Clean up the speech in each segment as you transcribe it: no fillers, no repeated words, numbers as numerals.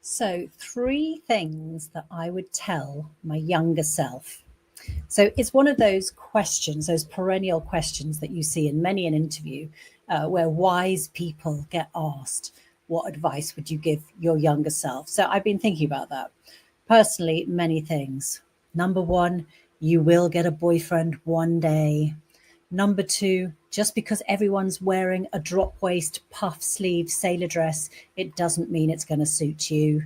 So, three things that I would tell my younger self. So, it's one of those questions, those perennial questions that you see in many an interview where wise people get asked, what advice would you give your younger self? So, I've been thinking about that. Personally, many things. Number one, you will get a boyfriend one day. Number two, just because everyone's wearing a drop waist, puff sleeve sailor dress, it doesn't mean it's going to suit you.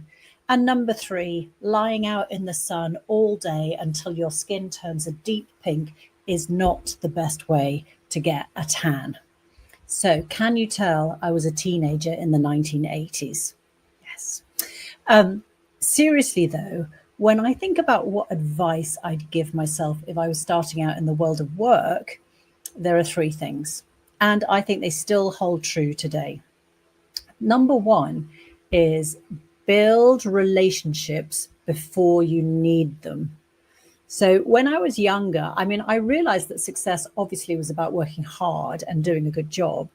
And number three, lying out in the sun all day until your skin turns a deep pink is not the best way to get a tan. So, can you tell I was a teenager in the 1980s? Yes. Um, Seriously, though, when I think about what advice I'd give myself if I was starting out in the world of work, there are three things. And I think they still hold true today. Number one is build relationships before you need them. So when I was younger, I mean, I realized that success obviously was about working hard and doing a good job.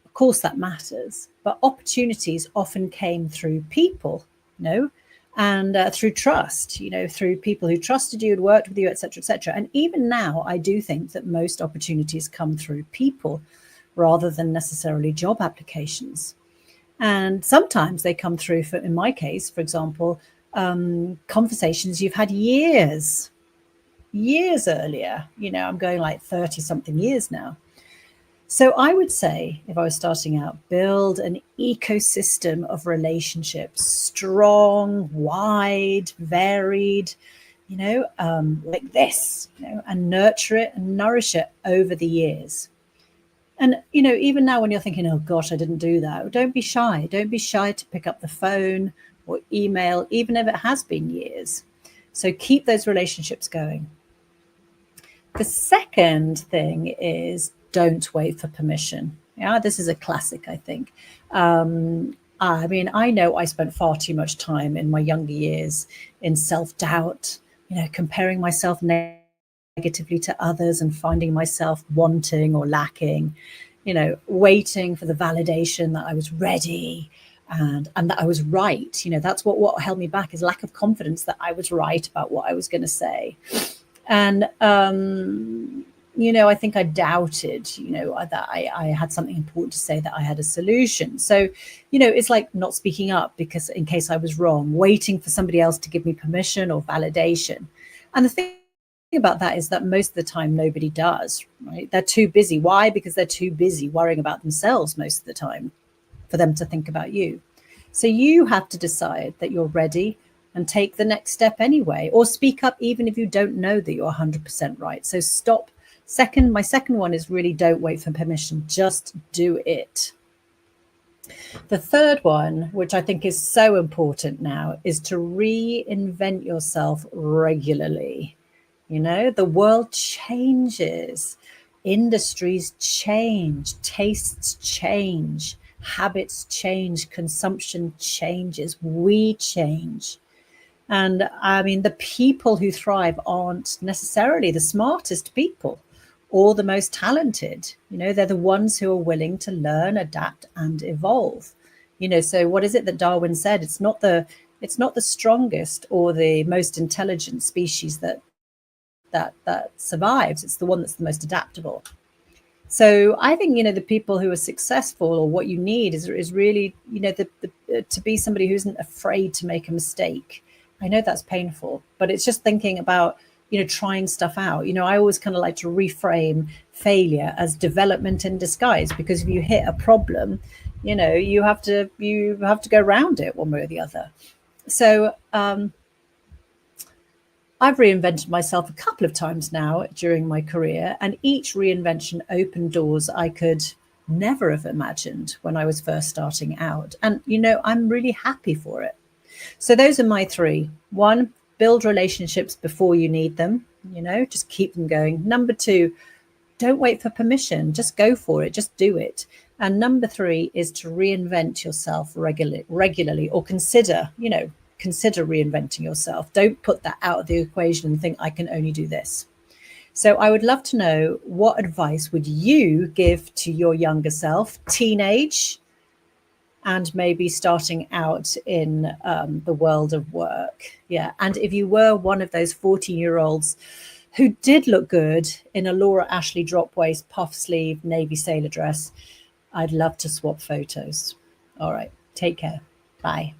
Of course, that matters, but opportunities often came through people, you know, and through trust, you know, through people who trusted you and worked with you, et cetera, et cetera. And even now, I do think that most opportunities come through people rather than necessarily job applications. And sometimes they come through, for, in my case, for example, conversations you've had years earlier. You know, I'm going like 30 something years now. So I would say, if I was starting out, build an ecosystem of relationships, strong, wide, varied, like this, and nurture it and nourish it over the years. And, even now when you're thinking, oh gosh, I didn't do that, don't be shy. Don't be shy to pick up the phone or email, even if it has been years. So keep those relationships going. The second thing is don't wait for permission. Yeah, this is a classic, I think. I mean, I know I spent far too much time in my younger years in self-doubt, comparing myself negatively to others and finding myself wanting or lacking, waiting for the validation that I was ready and that I was right. That's what held me back, is lack of confidence that I was right about what I was going to say. And I think I doubted, that I had something important to say, that I had a solution. So, it's like not speaking up because in case I was wrong, waiting for somebody else to give me permission or validation. And the thing about that is that most of the time nobody does, right? They're too busy. Why? Because they're too busy worrying about themselves most of the time for them to think about you. So you have to decide that you're ready and take the next step anyway, or speak up even if you don't know that you're 100% right. So stop. My second one is really don't wait for permission, just do it. The third one, which I think is so important now, is to reinvent yourself regularly. The world changes, industries change, tastes change, habits change, consumption changes, we change. And I mean, the people who thrive aren't necessarily the smartest people or the most talented. They're the ones who are willing to learn, adapt, and evolve. So what is it that Darwin said? It's not the strongest or the most intelligent species that survives. It's the one that's the most adaptable. So I think, the people who are successful, or what you need is really, to be somebody who isn't afraid to make a mistake. I know that's painful, but it's just thinking about, trying stuff out. I always kind of like to reframe failure as development in disguise, because if you hit a problem, you have to go around it one way or the other. So I've reinvented myself a couple of times now during my career, and each reinvention opened doors I could never have imagined when I was first starting out. And, I'm really happy for it. So those are my three. One, build relationships before you need them, just keep them going. Number two, don't wait for permission, just go for it, just do it. And number three is to reinvent yourself regularly, or consider reinventing yourself. Don't put that out of the equation and think I can only do this. So I would love to know, what advice would you give to your younger self, teenage, and maybe starting out in the world of work. Yeah. And if you were one of those 14-year-olds who did look good in a Laura Ashley drop waist, puff sleeve, navy sailor dress, I'd love to swap photos. All right. Take care. Bye.